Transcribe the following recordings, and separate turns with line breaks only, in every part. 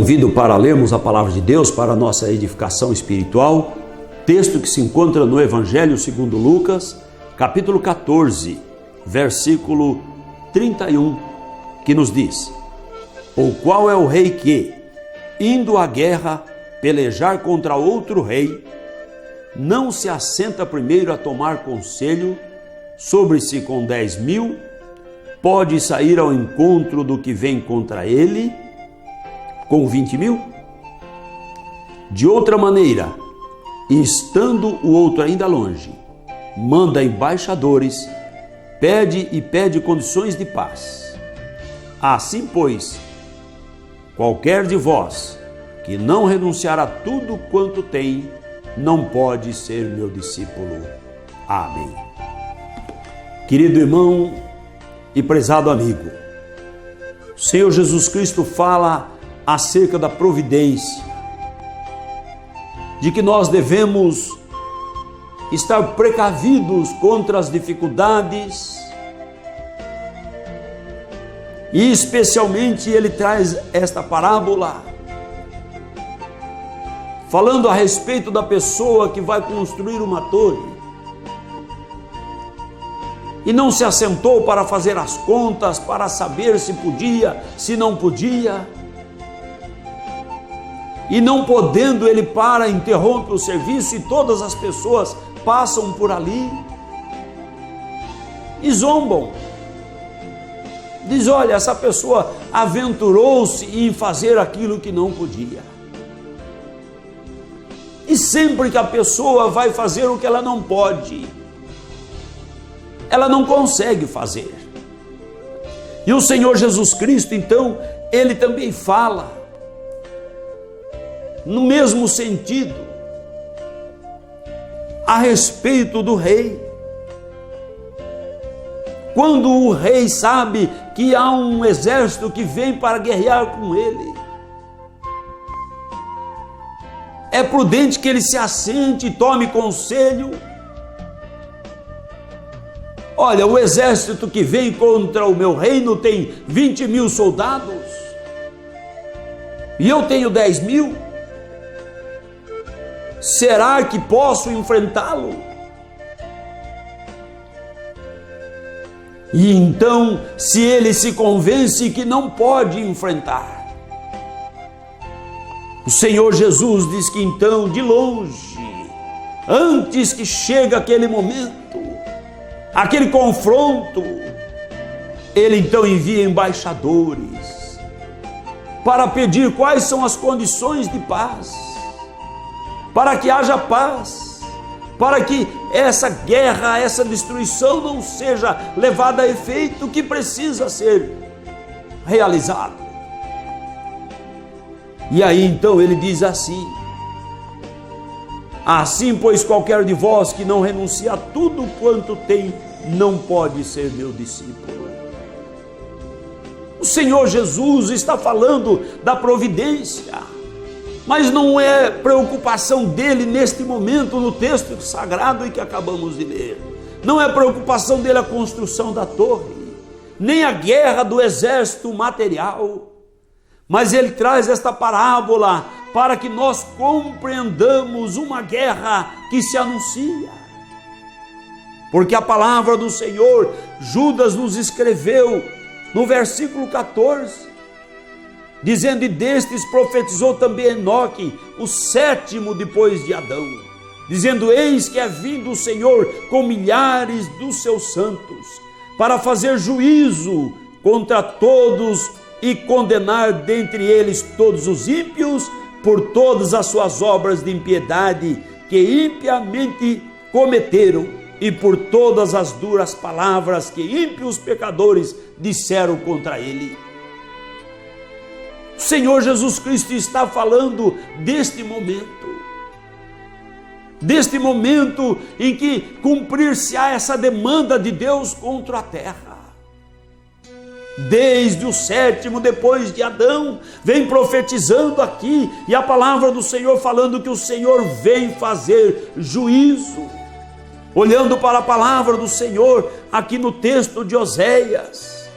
convido para lermos a palavra de Deus para a nossa edificação espiritual, texto que se encontra no Evangelho segundo Lucas, capítulo 14, versículo 31, que nos diz: "Ou qual é o rei que, indo à guerra, pelejar contra outro rei, não se assenta primeiro a tomar conselho sobre se com 10.000 pode sair ao encontro do que vem contra ele com 20.000? De outra maneira, estando o outro ainda longe, manda embaixadores, pede condições de paz. Assim, pois, qualquer de vós que não renunciar a tudo quanto tem, não pode ser meu discípulo." Amém. Querido irmão e prezado amigo, o Senhor Jesus Cristo fala acerca da providência, de que nós devemos estar precavidos contra as dificuldades, e especialmente ele traz esta parábola falando a respeito da pessoa que vai construir uma torre e não se assentou para fazer as contas, para saber se podia, se não podia. E não podendo, ele para, interrompe o serviço e todas as pessoas passam por ali e zombam. Diz: olha, essa pessoa aventurou-se em fazer aquilo que não podia. E sempre que a pessoa vai fazer o que ela não pode, ela não consegue fazer. E o Senhor Jesus Cristo, então, ele também fala no mesmo sentido a respeito do rei. Quando o rei sabe que há um exército que vem para guerrear com ele, é prudente que ele se assente e tome conselho. Olha, o exército que vem contra o meu reino tem 20.000 soldados e eu tenho 10.000. Será que posso enfrentá-lo? E então, se ele se convence que não pode enfrentar, o Senhor Jesus diz que então, de longe, antes que chegue aquele momento, aquele confronto, ele então envia embaixadores para pedir quais são as condições de paz, para que haja paz, para que essa guerra, essa destruição não seja levada a efeito que precisa ser realizado. E aí então ele diz assim: "Assim, pois, qualquer de vós que não renuncia a tudo quanto tem, não pode ser meu discípulo." O Senhor Jesus está falando da providência, mas não é preocupação dele neste momento no texto sagrado que acabamos de ler. Não é preocupação dele a construção da torre, nem a guerra do exército material, mas ele traz esta parábola para que nós compreendamos uma guerra que se anuncia. Porque a palavra do Senhor, Judas nos escreveu no versículo 14, dizendo: "E destes profetizou também Enoque, o sétimo depois de Adão, dizendo: Eis que é vindo o Senhor com milhares dos seus santos, para fazer juízo contra todos e condenar dentre eles todos os ímpios por todas as suas obras de impiedade que impiamente cometeram e por todas as duras palavras que ímpios pecadores disseram contra ele." O Senhor Jesus Cristo está falando deste momento em que cumprir-se-á essa demanda de Deus contra a terra. Desde o sétimo depois de Adão, vem profetizando aqui, e a palavra do Senhor falando que o Senhor vem fazer juízo. Olhando para a palavra do Senhor aqui no texto de Oséias,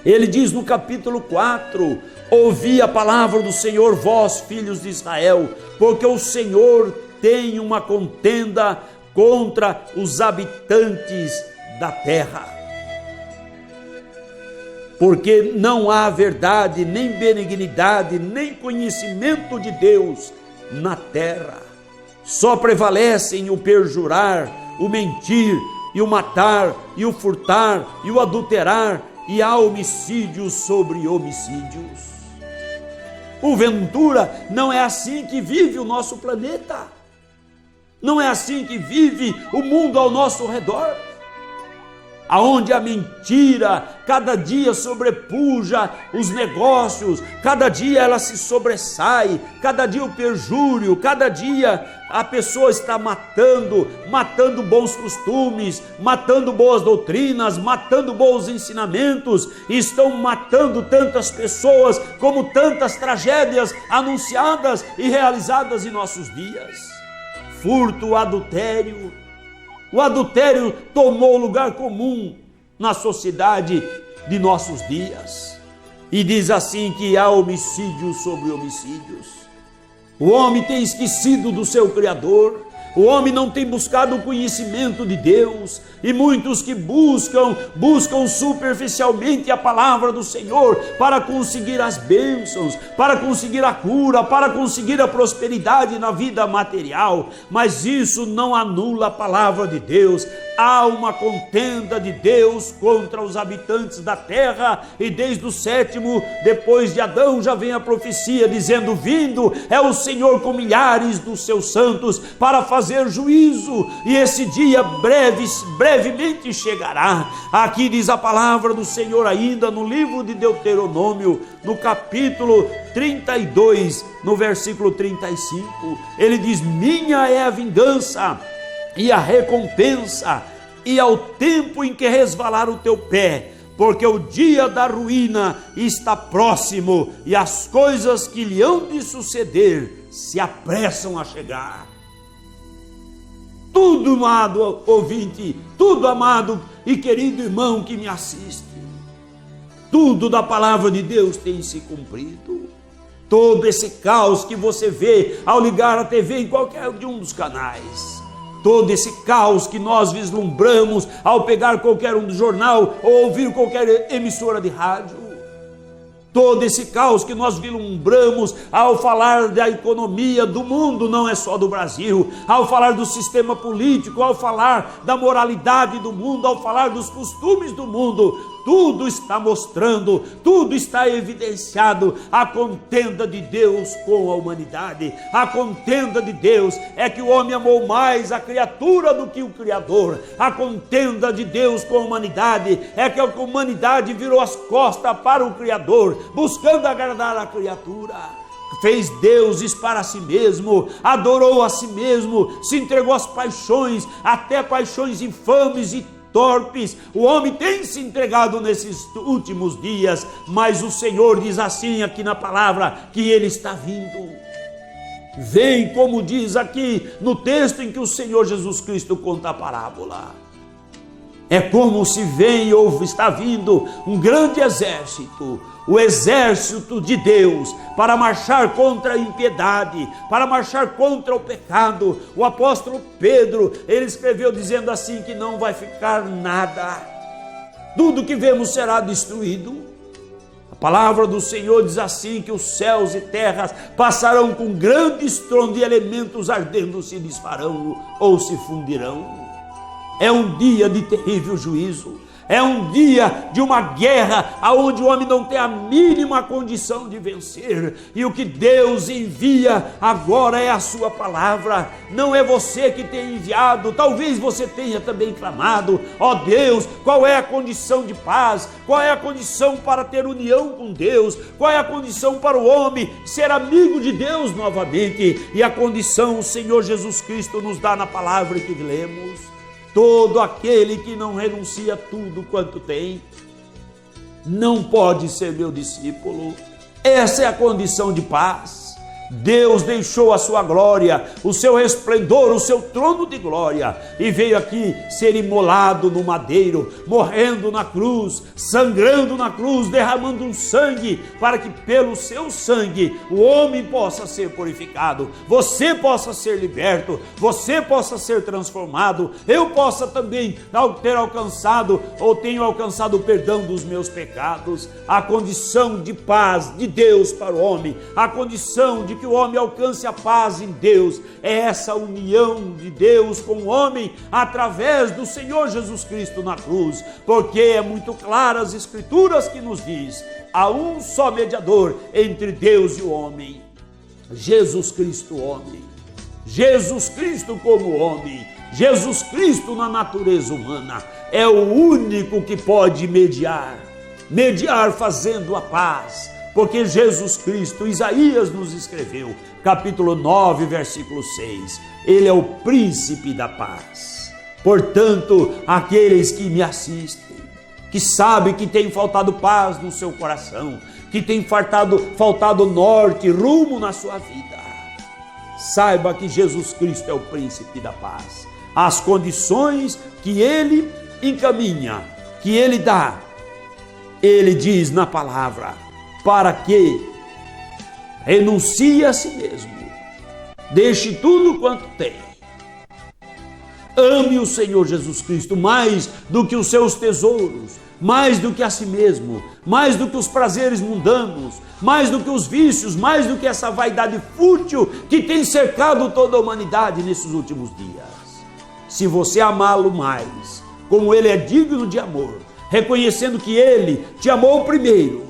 ele diz no capítulo 4: ouvi a palavra do Senhor, vós, filhos de Israel, porque o Senhor tem uma contenda contra os habitantes da terra. Porque não há verdade, nem benignidade, nem conhecimento de Deus na terra. Só prevalecem o perjurar, o mentir, e o matar, e o furtar, e o adulterar, e há homicídios sobre homicídios. Porventura, não é assim que vive o nosso planeta? Não é assim que vive o mundo ao nosso redor? Aonde a mentira cada dia sobrepuja os negócios, cada dia ela se sobressai, cada dia o perjúrio, cada dia a pessoa está matando bons costumes, matando boas doutrinas, matando bons ensinamentos, e estão matando tantas pessoas como tantas tragédias anunciadas e realizadas em nossos dias. Furto, adultério. O adultério tomou lugar comum na sociedade de nossos dias. E diz assim que há homicídios sobre homicídios. O homem tem esquecido do seu Criador. O homem não tem buscado o conhecimento de Deus. E muitos que buscam superficialmente a palavra do Senhor para conseguir as bênçãos, para conseguir a cura, para conseguir a prosperidade na vida material. Mas isso não anula a palavra de Deus. Há uma contenda de Deus contra os habitantes da terra, e desde o 7º, depois de Adão, já vem a profecia dizendo: vindo é o Senhor com milhares dos seus santos para fazer juízo, e esse dia brevemente chegará. Aqui diz a palavra do Senhor ainda no livro de Deuteronômio, no capítulo 32, no versículo 35, ele diz: minha é a vingança e a recompensa, e ao tempo em que resvalar o teu pé, porque o dia da ruína está próximo, e as coisas que lhe hão de suceder se apressam a chegar. Tudo, amado ouvinte, tudo, amado e querido irmão que me assiste, tudo da palavra de Deus tem se cumprido. Todo esse caos que você vê ao ligar a TV em qualquer de um dos canais, todo esse caos que nós vislumbramos ao pegar qualquer um do jornal ou ouvir qualquer emissora de rádio, todo esse caos que nós vislumbramos ao falar da economia do mundo, não é só do Brasil, ao falar do sistema político, ao falar da moralidade do mundo, ao falar dos costumes do mundo, tudo está mostrando, tudo está evidenciado a contenda de Deus com a humanidade. A contenda de Deus é que o homem amou mais a criatura do que o Criador. A contenda de Deus com a humanidade é que a humanidade virou as costas para o Criador, buscando agradar a criatura. Fez deuses para si mesmo, adorou a si mesmo, se entregou às paixões, até paixões infames e torpes. O homem tem se entregado nesses últimos dias, mas o Senhor diz assim aqui na palavra, que Ele está vindo. Vem, como diz aqui no texto em que o Senhor Jesus Cristo conta a parábola. É como se vem ou está vindo um grande exército, o exército de Deus, para marchar contra a impiedade, para marchar contra o pecado. O apóstolo Pedro, ele escreveu dizendo assim que não vai ficar nada, tudo que vemos será destruído. A palavra do Senhor diz assim que os céus e terras passarão com grande estrondo, e elementos ardendo se desfarão ou se fundirão. É um dia de terrível juízo, é um dia de uma guerra onde o homem não tem a mínima condição de vencer, e o que Deus envia agora é a sua palavra. Não é você que tem enviado, talvez você tenha também clamado: ó Deus, qual é a condição de paz, qual é a condição para ter união com Deus, qual é a condição para o homem ser amigo de Deus novamente? E a condição o Senhor Jesus Cristo nos dá na palavra que lemos: todo aquele que não renuncia a tudo quanto tem, não pode ser meu discípulo. Essa é a condição de paz. Deus deixou a sua glória, o seu resplendor, o seu trono de glória, e veio aqui ser imolado no madeiro, morrendo na cruz, sangrando na cruz, derramando um sangue, para que pelo seu sangue o homem possa ser purificado, você possa ser liberto, você possa ser transformado, eu possa também ter alcançado ou tenho alcançado o perdão dos meus pecados, a condição de paz de Deus para o homem, a condição de que o homem alcance a paz em Deus, é essa união de Deus com o homem através do Senhor Jesus Cristo na cruz, porque é muito clara as Escrituras que nos diz, há um só mediador entre Deus e o homem, Jesus Cristo homem, Jesus Cristo como homem, Jesus Cristo na natureza humana, é o único que pode mediar fazendo a paz, porque Jesus Cristo, Isaías nos escreveu, capítulo 9, versículo 6, ele é o príncipe da paz. Portanto, aqueles que me assistem, que sabem que tem faltado paz no seu coração, que tem faltado norte, rumo na sua vida, saiba que Jesus Cristo é o príncipe da paz. As condições que ele encaminha, que ele dá, ele diz na palavra, para que renuncie a si mesmo, deixe tudo quanto tem, ame o Senhor Jesus Cristo mais do que os seus tesouros, mais do que a si mesmo, mais do que os prazeres mundanos, mais do que os vícios, mais do que essa vaidade fútil que tem cercado toda a humanidade nesses últimos dias. Se você amá-lo mais, como ele é digno de amor, reconhecendo que ele te amou primeiro,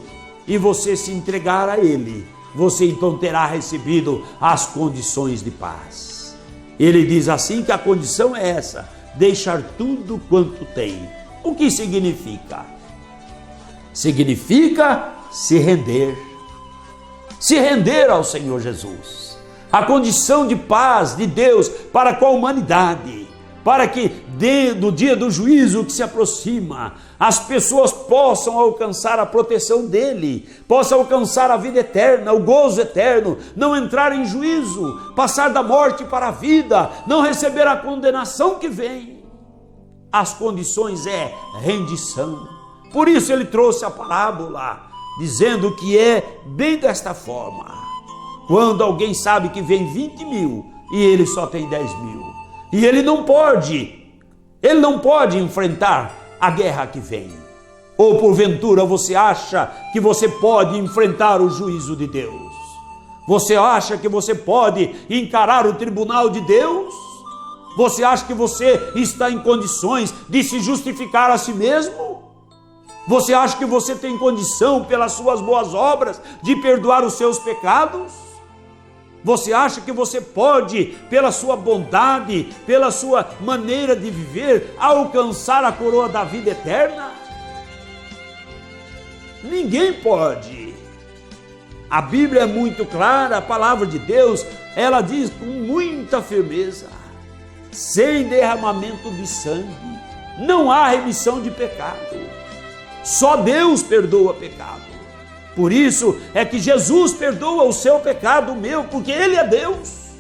e você se entregar a ele, você então terá recebido as condições de paz. Ele diz assim que a condição é essa, deixar tudo quanto tem. O que significa? Significa se render ao Senhor Jesus. A condição de paz de Deus para com a humanidade, para que do dia do juízo que se aproxima, as pessoas possam alcançar a proteção dele, possam alcançar a vida eterna, o gozo eterno, não entrar em juízo, passar da morte para a vida, não receber a condenação que vem. As condições é rendição. Por isso ele trouxe a parábola, dizendo que é bem desta forma. Quando alguém sabe que vem 20 mil e ele só tem 10 mil, e ele não pode enfrentar a guerra que vem. Ou porventura você acha que você pode enfrentar o juízo de Deus? Você acha que você pode encarar o tribunal de Deus? Você acha que você está em condições de se justificar a si mesmo? Você acha que você tem condição, pelas suas boas obras, de perdoar os seus pecados? Você acha que você pode, pela sua bondade, pela sua maneira de viver, alcançar a coroa da vida eterna? Ninguém pode. A Bíblia é muito clara, a palavra de Deus, ela diz com muita firmeza, sem derramamento de sangue, não há remissão de pecado. Só Deus perdoa pecado. Por isso é que Jesus perdoa o seu pecado, o meu, porque Ele é Deus,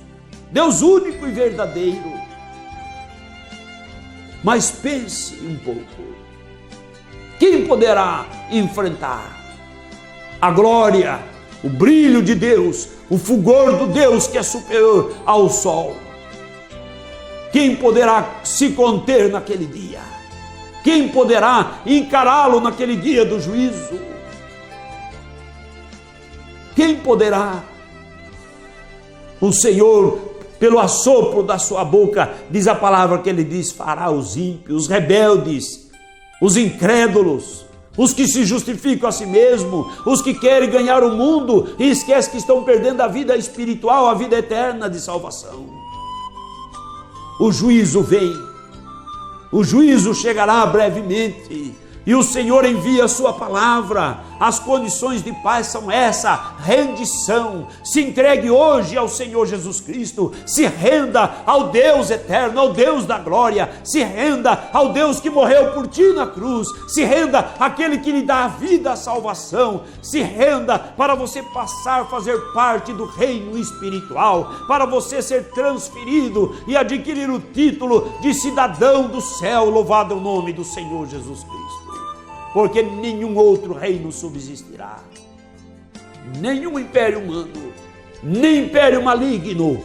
Deus único e verdadeiro. Mas pense um pouco, quem poderá enfrentar a glória, o brilho de Deus, o fulgor do Deus que é superior ao sol? Quem poderá se conter naquele dia? Quem poderá encará-lo naquele dia do juízo? Quem poderá? O Senhor, pelo assopro da sua boca, diz a palavra que ele diz, fará os ímpios, os rebeldes, os incrédulos, os que se justificam a si mesmo, os que querem ganhar o mundo e esquecem que estão perdendo a vida espiritual, a vida eterna de salvação. O juízo vem, o juízo chegará brevemente, e o Senhor envia a sua palavra. As condições de paz são essa: rendição. Se entregue hoje ao Senhor Jesus Cristo, se renda ao Deus eterno, ao Deus da glória, se renda ao Deus que morreu por ti na cruz, se renda àquele que lhe dá a vida, a salvação, se renda para você passar a fazer parte do reino espiritual, para você ser transferido e adquirir o título de cidadão do céu. Louvado é o nome do Senhor Jesus Cristo. Porque nenhum outro reino subsistirá, nenhum império humano, nem império maligno,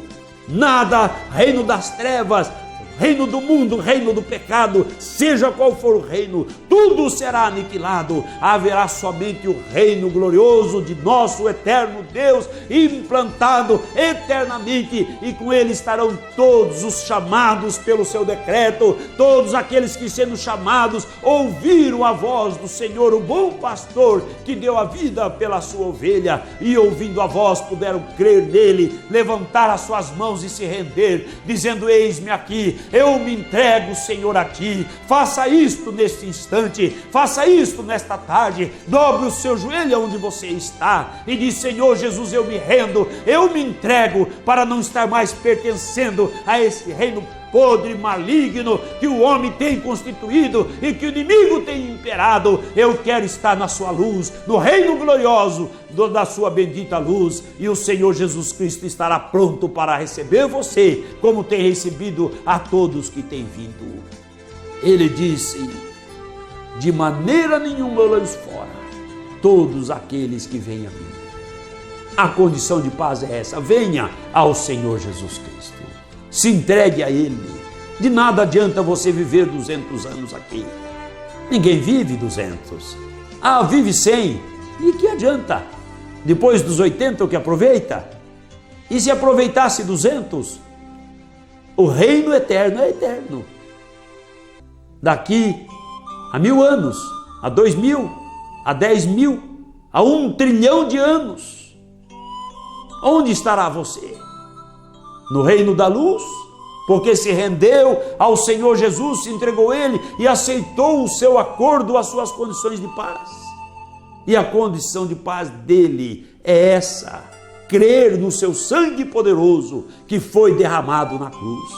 nada, reino das trevas, reino do mundo, reino do pecado, seja qual for o reino, tudo será aniquilado. Haverá somente o reino glorioso de nosso eterno Deus, implantado eternamente, e com ele estarão todos os chamados pelo seu decreto, todos aqueles que, sendo chamados, ouviram a voz do Senhor, o bom pastor, que deu a vida pela sua ovelha, e ouvindo a voz puderam crer nele, levantar as suas mãos e se render, dizendo: eis-me aqui, eu me entrego, Senhor, a ti. Faça isto neste instante, faça isto nesta tarde. Dobre o seu joelho onde você está e diz: Senhor Jesus, eu me rendo, eu me entrego, para não estar mais pertencendo a esse reino podre, maligno, que o homem tem constituído e que o inimigo tem imperado. Eu quero estar na sua luz, no reino glorioso da sua bendita luz, e o Senhor Jesus Cristo estará pronto para receber você, como tem recebido a todos que têm vindo. Ele disse: de maneira nenhuma eu lanço fora todos aqueles que vêm a mim. A condição de paz é essa: venha ao Senhor Jesus Cristo, se entregue a Ele. De nada adianta você viver 200 anos aqui. Ninguém vive 200. Vive 100. E que adianta? Depois dos 80 o que aproveita? E se aproveitasse 200? O reino eterno é eterno. Daqui a 1000 anos, a 2000, a 10.000, a 1 trilhão de anos, onde estará você? No reino da luz, porque se rendeu ao Senhor Jesus, se entregou a Ele e aceitou o seu acordo, as suas condições de paz. E a condição de paz dele é essa: crer no seu sangue poderoso que foi derramado na cruz.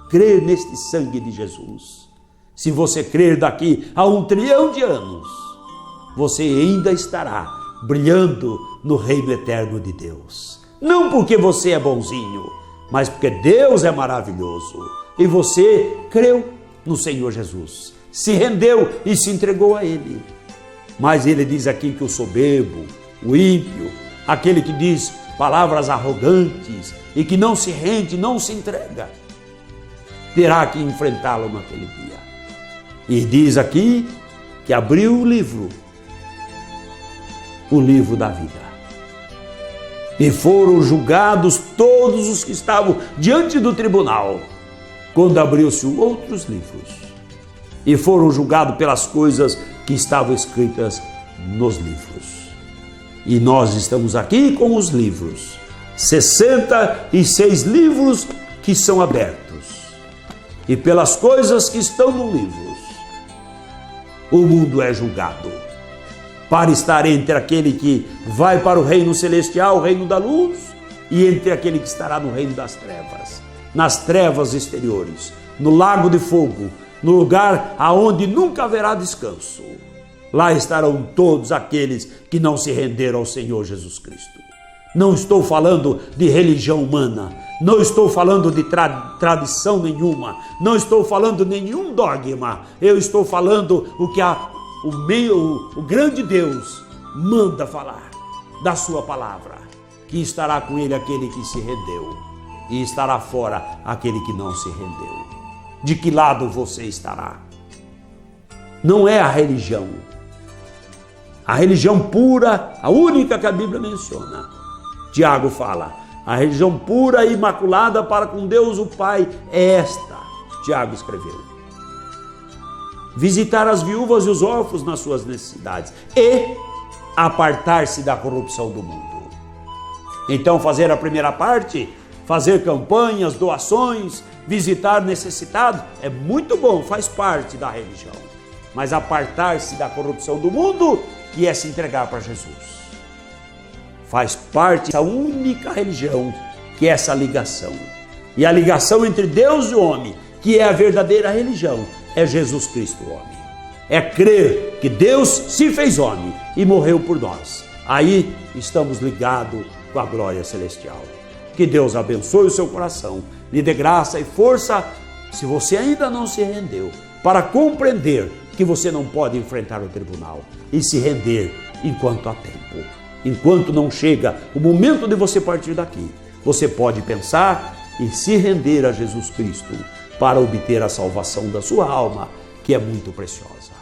Crer neste sangue de Jesus. Se você crer, daqui a 1 trilhão de anos, você ainda estará brilhando no reino eterno de Deus. Não porque você é bonzinho, mas porque Deus é maravilhoso e você creu no Senhor Jesus, se rendeu e se entregou a Ele. Mas ele diz aqui que o soberbo, o ímpio, aquele que diz palavras arrogantes e que não se rende, não se entrega, terá que enfrentá-lo naquele dia. E diz aqui que abriu o livro da vida. E foram julgados todos os que estavam diante do tribunal, quando abriu-se outros livros, e foram julgados pelas coisas que estavam escritas nos livros. E nós estamos aqui com os livros, 66 livros que são abertos, e pelas coisas que estão nos livros, o mundo é julgado, para estar entre aquele que vai para o reino celestial, o reino da luz, e entre aquele que estará no reino das trevas, nas trevas exteriores, no lago de fogo, no lugar aonde nunca haverá descanso. Lá estarão todos aqueles que não se renderam ao Senhor Jesus Cristo. Não estou falando de religião humana, não estou falando de tradição nenhuma, não estou falando de nenhum dogma. Eu estou falando o que o grande Deus manda falar da sua palavra, que estará com ele aquele que se rendeu e estará fora aquele que não se rendeu. De que lado você estará? Não é a religião pura, a única que a Bíblia menciona. Tiago fala: a religião pura e imaculada para com Deus o Pai é esta. Tiago escreveu: visitar as viúvas e os órfãos nas suas necessidades e apartar-se da corrupção do mundo. Então, fazer a primeira parte, fazer campanhas, doações, visitar necessitados, é muito bom, faz parte da religião. mas apartar-se da corrupção do mundo, que é se entregar para Jesus. Faz parte dessa única religião, que é essa ligação. E a ligação entre Deus e o homem, que é a verdadeira religião, é Jesus Cristo, o homem. É crer que Deus se fez homem e morreu por nós. Aí estamos ligados com a glória celestial. Que Deus abençoe o seu coração, lhe dê graça e força, se você ainda não se rendeu, para compreender que você não pode enfrentar o tribunal e se render enquanto há tempo. Enquanto não chega o momento de você partir daqui, você pode pensar e se render a Jesus Cristo para obter a salvação da sua alma, que é muito preciosa.